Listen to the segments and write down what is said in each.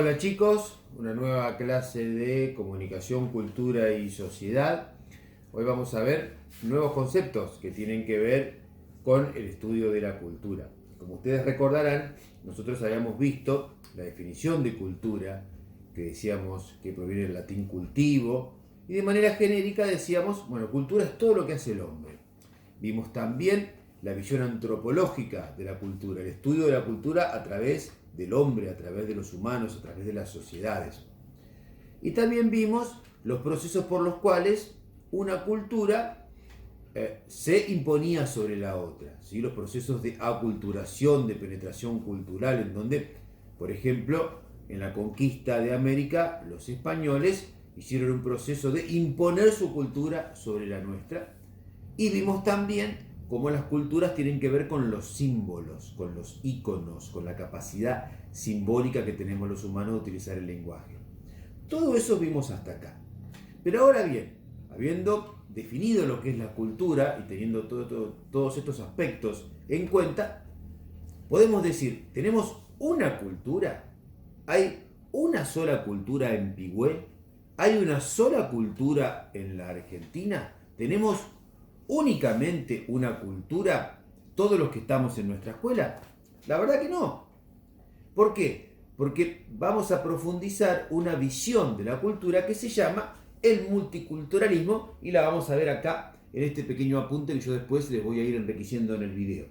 Hola chicos, una nueva clase de comunicación, cultura y sociedad. Hoy vamos a ver nuevos conceptos que tienen que ver con el estudio de la cultura. Como ustedes recordarán, nosotros habíamos visto la definición de cultura, que decíamos que proviene del latín cultivo, y de manera genérica decíamos, bueno, cultura es todo lo que hace el hombre. Vimos también la visión antropológica de la cultura, el estudio de la cultura a través del hombre, a través de los humanos, a través de las sociedades. Y también vimos los procesos por los cuales una cultura se imponía sobre la otra, ¿sí? Los procesos de aculturación, de penetración cultural, en donde, por ejemplo, en la conquista de América, los españoles hicieron un proceso de imponer su cultura sobre la nuestra. Y vimos también cómo las culturas tienen que ver con los símbolos, con los íconos, con la capacidad simbólica que tenemos los humanos de utilizar el lenguaje. Todo eso vimos hasta acá. Pero ahora bien, habiendo definido lo que es la cultura y teniendo todos estos aspectos en cuenta, podemos decir, ¿tenemos una cultura? ¿Hay una sola cultura en Pigüé? ¿Hay una sola cultura en la Argentina? ¿Tenemos únicamente una cultura todos los que estamos en nuestra escuela? La verdad que no. ¿Por qué? Porque vamos a profundizar una visión de la cultura que se llama el multiculturalismo y la vamos a ver acá en este pequeño apunte que yo después les voy a ir enriqueciendo en el video.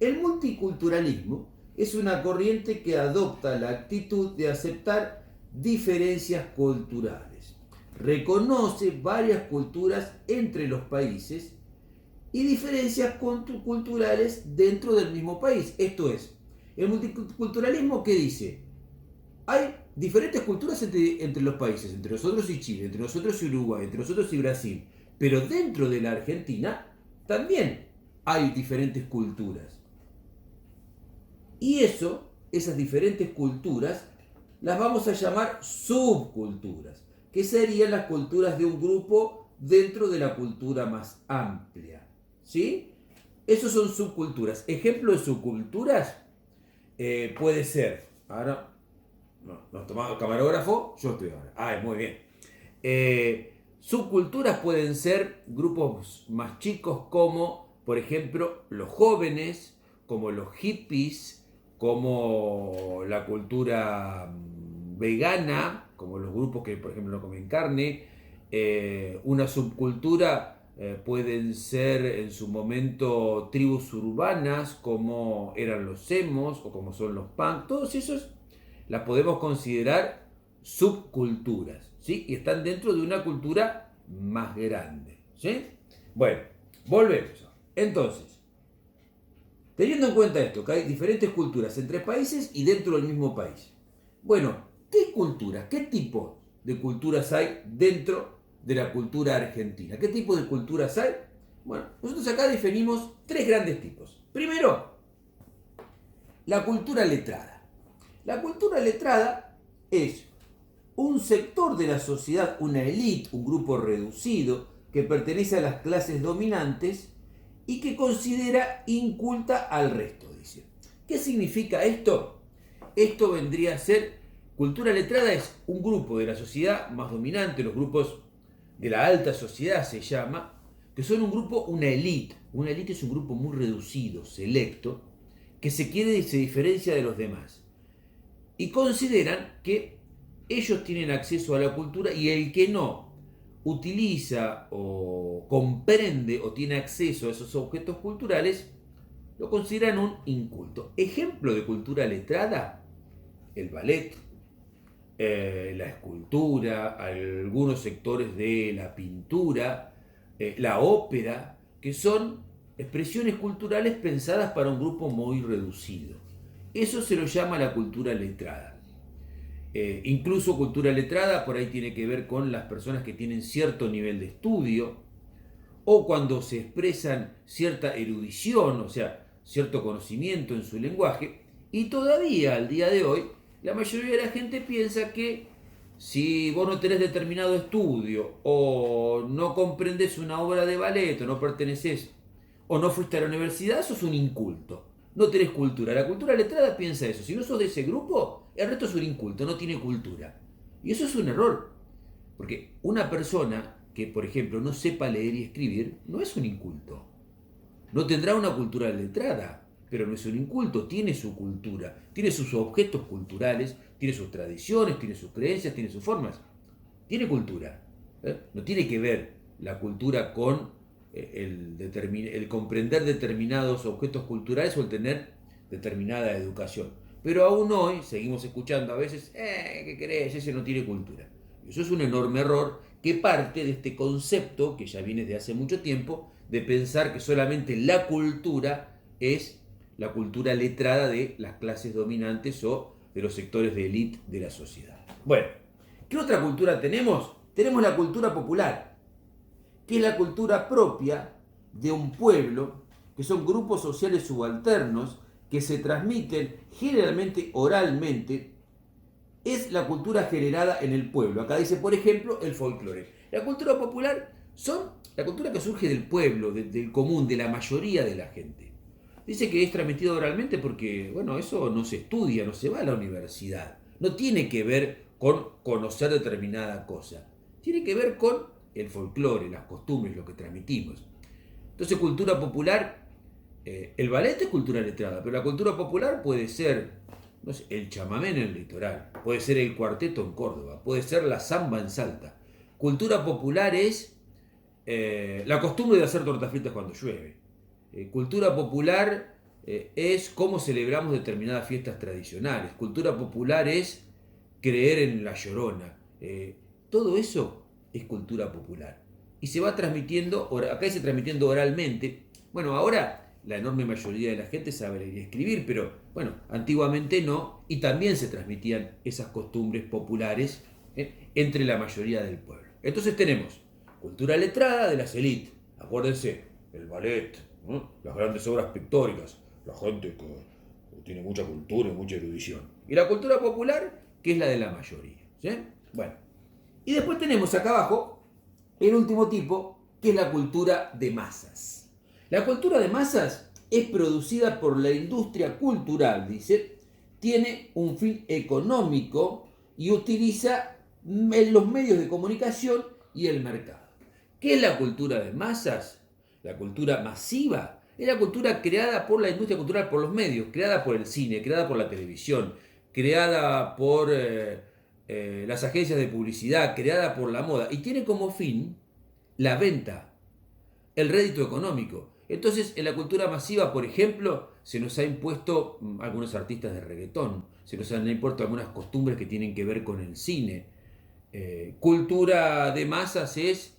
El multiculturalismo es una corriente que adopta la actitud de aceptar diferencias culturales. Reconoce varias culturas entre los países y diferencias culturales dentro del mismo país. Esto es, el multiculturalismo que dice, hay diferentes culturas entre los países, entre nosotros y Chile, entre nosotros y Uruguay, entre nosotros y Brasil, pero dentro de la Argentina también hay diferentes culturas. Y esas diferentes culturas, las vamos a llamar subculturas, que serían las culturas de un grupo dentro de la cultura más amplia. ¿Sí? Esos son subculturas. Ejemplo de subculturas puede ser. Ahora, nos tomamos camarógrafo, yo estoy ahora. Muy bien. Subculturas pueden ser grupos más chicos como, por ejemplo, los jóvenes, como los hippies, como la cultura vegana, como los grupos que, por ejemplo, no comen carne. Una subcultura pueden ser en su momento tribus urbanas como eran los emos o como son los punk. Todos esos las podemos considerar subculturas, ¿sí? Y están dentro de una cultura más grande, ¿sí? Bueno, volvemos. Entonces, teniendo en cuenta esto, que hay diferentes culturas entre países y dentro del mismo país. Bueno, ¿qué culturas, qué tipo de culturas hay dentro de la cultura argentina? ¿Qué tipo de culturas hay? Bueno, nosotros acá definimos tres grandes tipos. Primero, la cultura letrada. La cultura letrada es un sector de la sociedad, una élite, un grupo reducido que pertenece a las clases dominantes y que considera inculta al resto, dice. ¿Qué significa esto? Esto vendría a ser, cultura letrada es un grupo de la sociedad más dominante, los grupos de la alta sociedad se llama, que son un grupo, una élite. Una élite es un grupo muy reducido, selecto, que se quiere y se diferencia de los demás. Y consideran que ellos tienen acceso a la cultura y el que no utiliza o comprende o tiene acceso a esos objetos culturales, lo consideran un inculto. Ejemplo de cultura letrada, el ballet, la escultura, algunos sectores de la pintura, la ópera, que son expresiones culturales pensadas para un grupo muy reducido. Eso se lo llama la cultura letrada. Incluso cultura letrada por ahí tiene que ver con las personas que tienen cierto nivel de estudio o cuando se expresan cierta erudición, o sea, cierto conocimiento en su lenguaje, y todavía al día de hoy la mayoría de la gente piensa que si vos no tenés determinado estudio o no comprendés una obra de ballet o no pertenecés o no fuiste a la universidad, sos un inculto, no tenés cultura. La cultura letrada piensa eso. Si no sos de ese grupo, el resto es un inculto, no tiene cultura. Y eso es un error, porque una persona que, por ejemplo, no sepa leer y escribir, no es un inculto. No tendrá una cultura letrada, pero no es un inculto, tiene su cultura, tiene sus objetos culturales, tiene sus tradiciones, tiene sus creencias, tiene sus formas. Tiene cultura. No tiene que ver la cultura con el comprender determinados objetos culturales o el tener determinada educación. Pero aún hoy seguimos escuchando a veces, ¿qué querés? Ese no tiene cultura. Eso es un enorme error que parte de este concepto, que ya viene desde hace mucho tiempo, de pensar que solamente la cultura es la cultura letrada de las clases dominantes o de los sectores de élite de la sociedad. Bueno, ¿qué otra cultura tenemos? Tenemos la cultura popular, que es la cultura propia de un pueblo, que son grupos sociales subalternos que se transmiten generalmente oralmente. Es la cultura generada en el pueblo. Acá dice, por ejemplo, el folclore. La cultura popular son la cultura que surge del pueblo, del común, de la mayoría de la gente. Dice que es transmitido oralmente porque, bueno, eso no se estudia, no se va a la universidad. No tiene que ver con conocer determinada cosa. Tiene que ver con el folclore, las costumbres, lo que transmitimos. Entonces, cultura popular, el ballet es cultura letrada, pero la cultura popular puede ser, no sé, el chamamé en el litoral, puede ser el cuarteto en Córdoba, puede ser la samba en Salta. Cultura popular es la costumbre de hacer tortas fritas cuando llueve. Cultura popular es cómo celebramos determinadas fiestas tradicionales. Cultura popular es creer en la Llorona. Todo eso es cultura popular. Y se va transmitiendo, acá dice transmitiendo oralmente. Bueno, ahora la enorme mayoría de la gente sabe leer y escribir, pero bueno, antiguamente no, y también se transmitían esas costumbres populares entre la mayoría del pueblo. Entonces tenemos cultura letrada de las élites, acuérdense, el ballet, ¿no? Las grandes obras pictóricas, la gente que tiene mucha cultura y mucha erudición. Y la cultura popular, que es la de la mayoría. ¿Sí? Bueno, y después tenemos acá abajo el último tipo, que es la cultura de masas. La cultura de masas es producida por la industria cultural, dice, tiene un fin económico y utiliza los medios de comunicación y el mercado. ¿Qué es la cultura de masas? La cultura masiva es la cultura creada por la industria cultural, por los medios, creada por el cine, creada por la televisión, creada por las agencias de publicidad, creada por la moda, y tiene como fin la venta, el rédito económico. Entonces, en la cultura masiva, por ejemplo, se nos ha impuesto algunos artistas de reggaetón, se nos han impuesto algunas costumbres que tienen que ver con el cine. Cultura de masas es,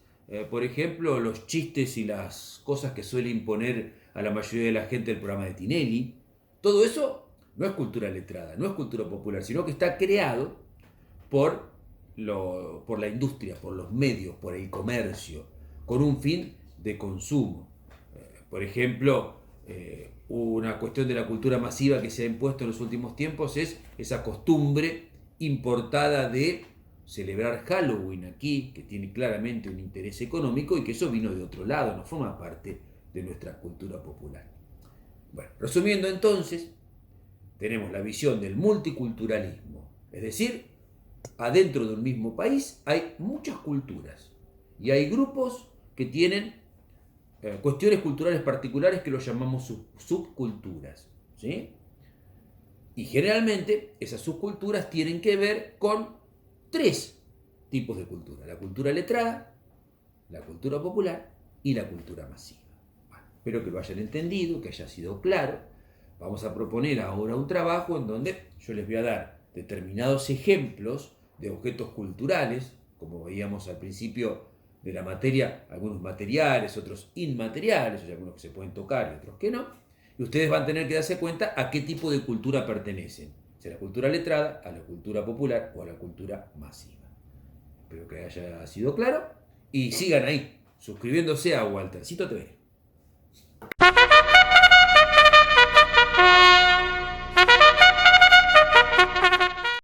por ejemplo, los chistes y las cosas que suele imponer a la mayoría de la gente el programa de Tinelli. Todo eso no es cultura letrada, no es cultura popular, sino que está creado por la industria, por los medios, por el comercio, con un fin de consumo. Por ejemplo, una cuestión de la cultura masiva que se ha impuesto en los últimos tiempos es esa costumbre importada de celebrar Halloween aquí, que tiene claramente un interés económico y que eso vino de otro lado, no forma parte de nuestra cultura popular. Bueno, resumiendo entonces, tenemos la visión del multiculturalismo, es decir, adentro de un mismo país hay muchas culturas y hay grupos que tienen cuestiones culturales particulares que los llamamos subculturas, ¿sí? Y generalmente esas subculturas tienen que ver con tres tipos de cultura: la cultura letrada, la cultura popular y la cultura masiva. Bueno, espero que lo hayan entendido, que haya sido claro. Vamos a proponer ahora un trabajo en donde yo les voy a dar determinados ejemplos de objetos culturales, como veíamos al principio de la materia, algunos materiales, otros inmateriales, o sea, algunos que se pueden tocar y otros que no, y ustedes van a tener que darse cuenta a qué tipo de cultura pertenecen, si a la cultura letrada, a la cultura popular o a la cultura masiva. Espero que haya sido claro y sigan ahí, suscribiéndose a Waltercito TV.